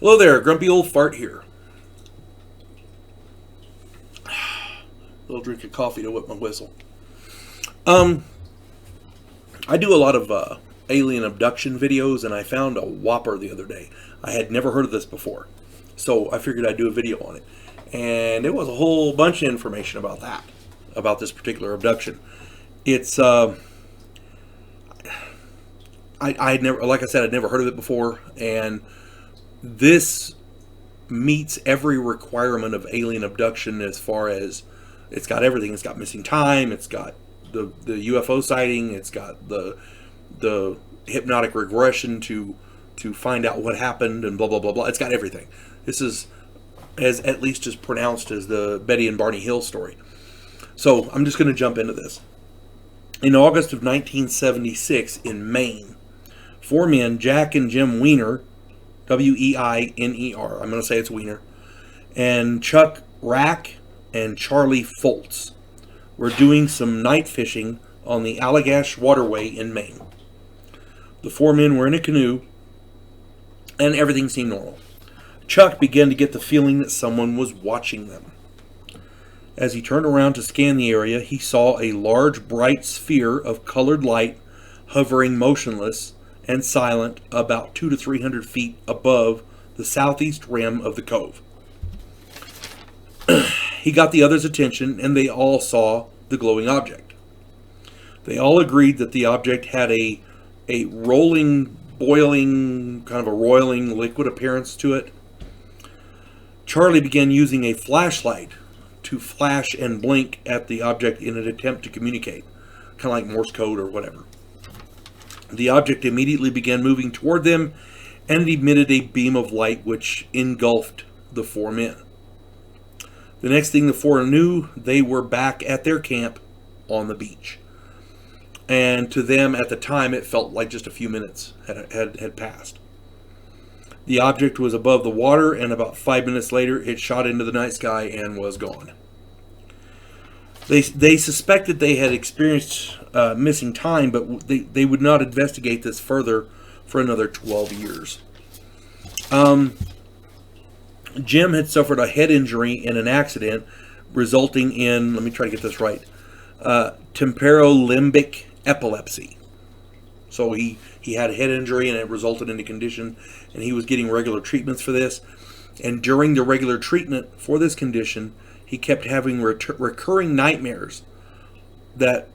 Hello there, Grumpy Old Fart here. Little drink of coffee to whip my whistle. I do a lot of alien abduction videos, and I found a whopper the other day. I had never heard of this before, so I figured I'd do a video on it. And it was a whole bunch of information about that, about this particular abduction. It's I had never, like I said, I'd never heard of it before, and this meets every requirement of alien abduction as far as it's got everything. It's got missing time. It's got the UFO sighting. It's got the hypnotic regression to find out what happened and blah blah blah blah. It's got everything. This is at least as pronounced as the Betty and Barney Hill story. So I'm just going to jump into this. In August of 1976 in Maine, 4 men, Jack and Jim Weiner, Weiner, I'm going to say it's Weiner, and Chuck Rack and Charlie Foltz were doing some night fishing on the Allagash Waterway in Maine. The 4 men were in a canoe, and everything seemed normal. Chuck began to get the feeling that someone was watching them. As he turned around to scan the area, he saw a large, bright sphere of colored light hovering motionless and silent about 200 to 300 feet above the southeast rim of the cove. He got the others' attention, and they all saw the glowing object. They all agreed that the object had a rolling, boiling, kind of a roiling liquid appearance to it. Charlie began using a flashlight to flash and blink at the object in an attempt to communicate, kind of like Morse code or whatever. The object immediately began moving toward them, and it emitted a beam of light which engulfed the 4 men. The next thing the 4 knew, they were back at their camp on the beach. And to them at the time, it felt like just a few minutes had passed. The object was above the water, and about 5 minutes later, it shot into the night sky and was gone. They suspected they had experienced missing time, but they would not investigate this further for another 12 years. Jim had suffered a head injury in an accident resulting in, let me try to get this right, temporal-limbic epilepsy. So he had a head injury and it resulted in a condition, and he was getting regular treatments for this. And during the regular treatment for this condition, he kept having recurring nightmares that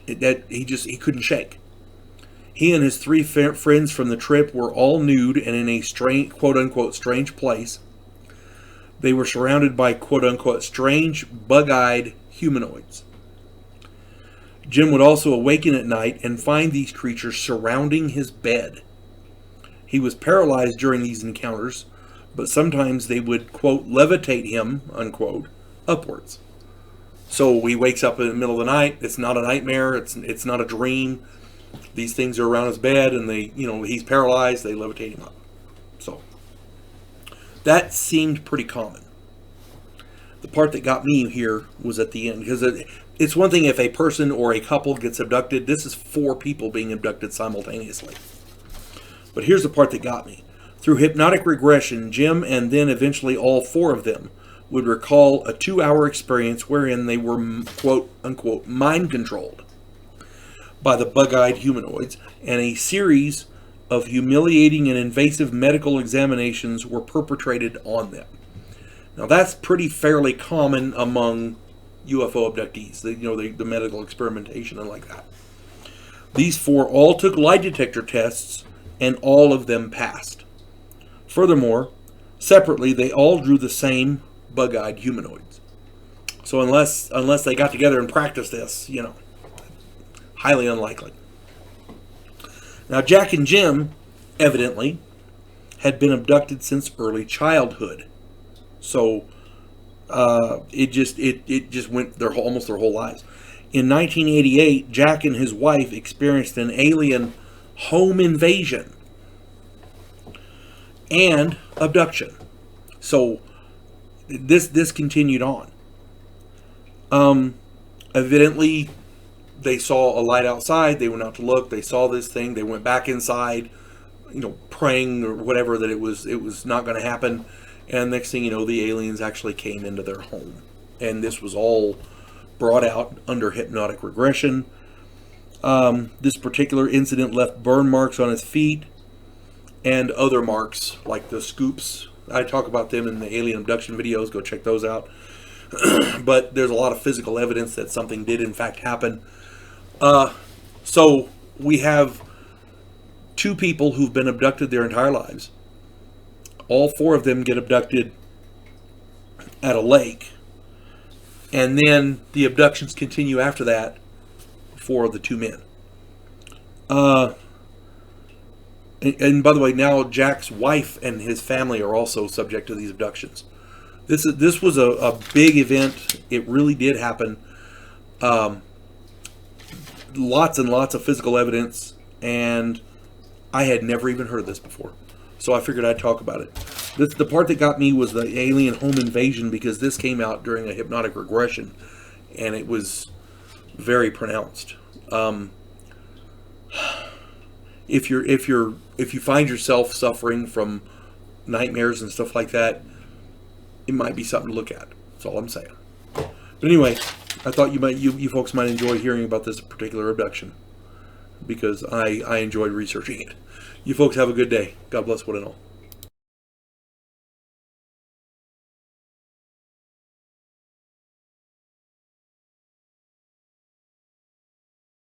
he couldn't shake. He and his 3 friends from the trip were all nude and in a strange, quote-unquote, strange place. They were surrounded by, quote-unquote, strange, bug-eyed humanoids. Jim would also awaken at night and find these creatures surrounding his bed. He was paralyzed during these encounters, but sometimes they would, quote, levitate him, unquote, upwards. So he wakes up in the middle of the night. It's not a nightmare. It's not a dream. These things are around his bed, and he's paralyzed. They levitate him up. So that seemed pretty common. The part that got me here was at the end, because it's one thing if a person or a couple gets abducted. This is 4 people being abducted simultaneously. But here's the part that got me. Through hypnotic regression, Jim and then eventually all 4 of them would recall a 2-hour experience wherein they were, quote unquote, mind controlled by the bug-eyed humanoids, and a series of humiliating and invasive medical examinations were perpetrated on them. Now that's pretty fairly common among UFO abductees, the medical experimentation and like that. These 4 all took lie detector tests, and all of them passed. Furthermore, separately, they all drew the same bug-eyed humanoids. So unless they got together and practiced this, highly unlikely. Now, Jack and Jim, evidently, had been abducted since early childhood. So it just went almost their whole lives. In 1988, Jack and his wife experienced an alien home invasion and abduction. So this continued on. Evidently, they saw a light outside. They went out to look. They saw this thing. They went back inside. praying or whatever that it was not going to happen. And next thing you know, the aliens actually came into their home. And this was all brought out under hypnotic regression. This particular incident left burn marks on his feet and other marks like the scoops. I talk about them in the alien abduction videos. Go check those out. But there's a lot of physical evidence that something did in fact happen. So we have 2 people who've been abducted their entire lives. All 4 of them get abducted at a lake. And then the abductions continue after that for the 2 men. And by the way, now Jack's wife and his family are also subject to these abductions. This was a big event. It really did happen. Lots and lots of physical evidence, and I had never even heard of this before. So I figured I'd talk about it. The part that got me was the alien home invasion, because this came out during a hypnotic regression, and it was very pronounced. If you find yourself suffering from nightmares and stuff like that, it might be something to look at. That's all I'm saying. But anyway, I thought you folks might enjoy hearing about this particular abduction, because I enjoyed researching it. You folks have a good day. God bless one and all.